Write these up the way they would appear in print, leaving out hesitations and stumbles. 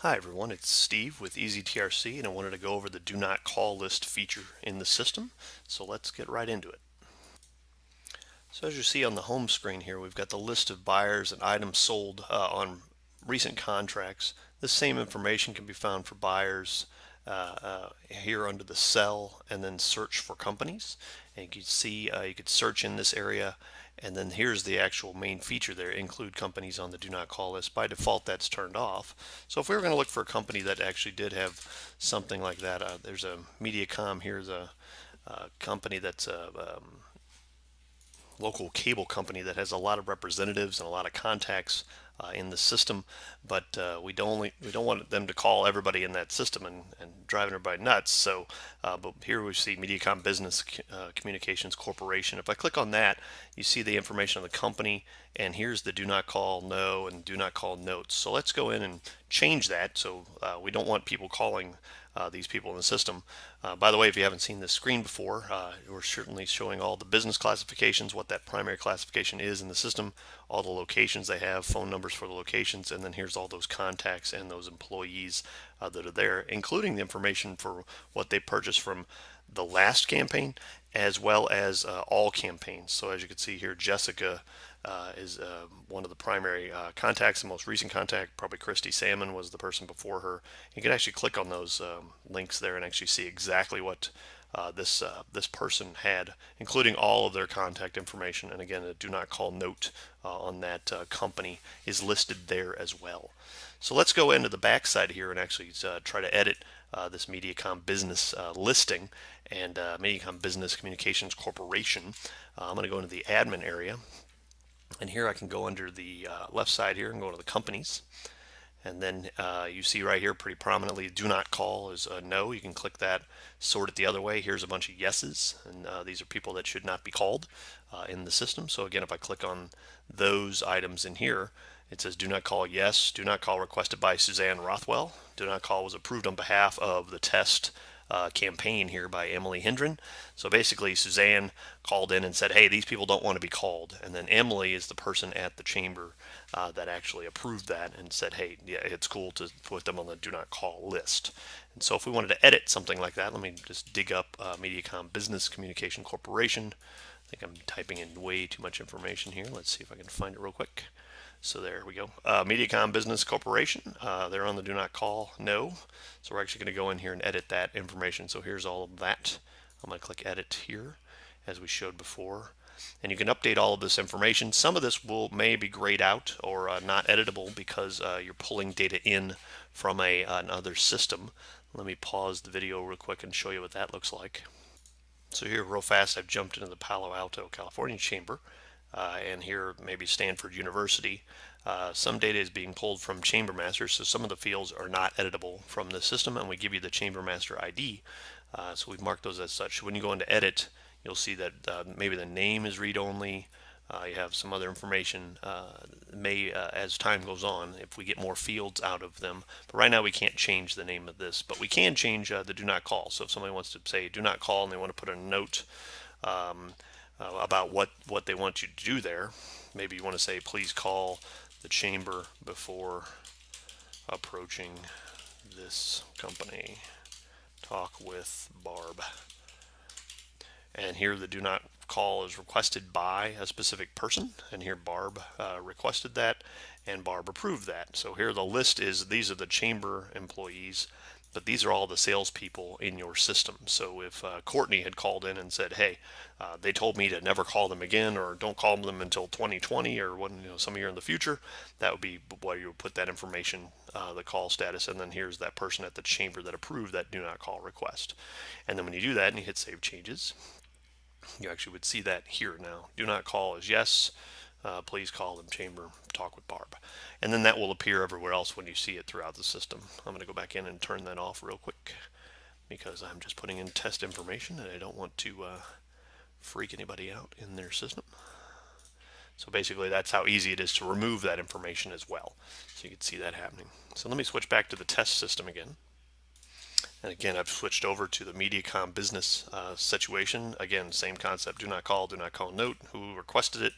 Hi everyone, it's Steve with EasyTRC, and I wanted to go over the Do Not Call list feature in the system. So let's get right into it. So as you see on the home screen here, we've got the list of buyers and items sold on recent contracts. This same information can be found for buyers here under the sell and then search for companies. And you can see you could search in this area, and then here's the actual main feature there, include companies on the do not call list. By default that's turned off. So if we were going to look for a company that actually did have something like that, there's a Mediacom. Here's a company that's a local cable company that has a lot of representatives and a lot of contacts in the system, but we don't want them to call everybody in that system and driving everybody nuts. So, but here we see Mediacom Business Communications Corporation. If I click on that, you see the information on the company, and here's the do not call no and do not call notes. So let's go in and change that. So we don't want people calling these people in the system. By the way, if you haven't seen this screen before, we're certainly showing all the business classifications, what that primary classification is in the system, all the locations they have, phone numbers for the locations, and then here's all those contacts and those employees that are there, including the information for what they purchased from the last campaign as well as all campaigns. So as you can see here, Jessica is one of the primary contacts. The most recent contact, probably Christy Salmon, was the person before her. You can actually click on those links there and actually see exactly what this person had, including all of their contact information. And again, a do not call note on that company is listed there as well. So let's go into the back side here and actually try to edit this Mediacom business listing and Mediacom Business Communications Corporation. I'm going to go into the admin area, and here I can go under the left side here and go to the companies. And then you see right here pretty prominently, do not call is a no. You can click that, sort it the other way. Here's a bunch of yeses, and these are people that should not be called in the system. So again, if I click on those items in here, it says do not call yes, do not call requested by Suzanne Rothwell, do not call was approved on behalf of the test campaign here by Emily Hendren. So basically Suzanne called in and said, hey, these people don't want to be called. And then Emily is the person at the chamber that actually approved that and said, hey, yeah, it's cool to put them on the do not call list. And so if we wanted to edit something like that, let me just dig up Mediacom Business Communication Corporation. I think I'm typing in way too much information here. Let's see if I can find it real quick. So there we go. Mediacom Business Corporation, they're on the do not call no. So we're actually going to go in here and edit that information. So here's all of that. I'm going to click edit here as we showed before. And you can update all of this information. Some of this may be grayed out or not editable because you're pulling data in from another system. Let me pause the video real quick and show you what that looks like. So here real fast, I've jumped into the Palo Alto, California chamber. And here maybe Stanford University. Some data is being pulled from Chamber Master, so some of the fields are not editable from the system, and we give you the Chamber Master ID. So we've marked those as such. When you go into edit, you'll see that maybe the name is read-only. You have some other information as time goes on, if we get more fields out of them. But right now we can't change the name of this, but we can change the do not call. So if somebody wants to say do not call and they want to put a note about what they want you to do there. Maybe you want to say, please call the chamber before approaching this company. Talk with Barb. And here the do not call is requested by a specific person. And here Barb requested that, and Barb approved that. So here the list is, these are the chamber employees, but these are all the salespeople in your system. So if Courtney had called in and said, hey, they told me to never call them again, or don't call them until 2020 or when, some year in the future, that would be where you would put that information, the call status, and then here's that person at the chamber that approved that do not call request. And then when you do that and you hit save changes, you actually would see that here now. Do not call is yes. Please call them chamber, talk with Barb. And then that will appear everywhere else when you see it throughout the system. I'm going to go back in and turn that off real quick because I'm just putting in test information and I don't want to freak anybody out in their system. So basically that's how easy it is to remove that information as well. So you can see that happening. So let me switch back to the test system again. And again, I've switched over to the Mediacom business situation. Again, same concept, do not call note, who requested it.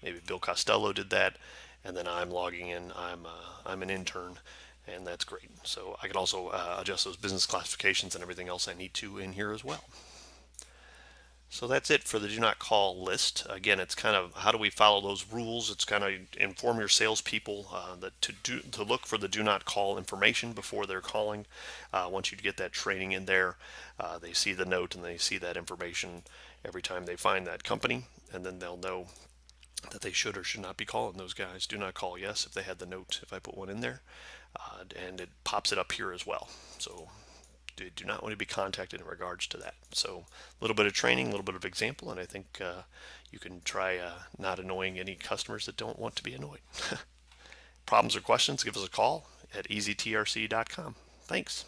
Maybe Bill Costello did that. And then I'm logging in, I'm an intern. and that's great. So I can also adjust those business classifications and everything else I need to in here as well. So that's it for the do not call list. Again, it's kind of how do we follow those rules. It's kind of inform your salespeople that to look for the do not call information before they're calling. Once you get that training in there, they see the note and they see that information every time they find that company, and then they'll know that they should or should not be calling those guys. Do not call yes if they had the note, if I put one in there, and it pops it up here as well. So do not want to be contacted in regards to that. So a little bit of training, a little bit of example, and I think you can try not annoying any customers that don't want to be annoyed. Problems or questions, give us a call at easytrc.com. Thanks.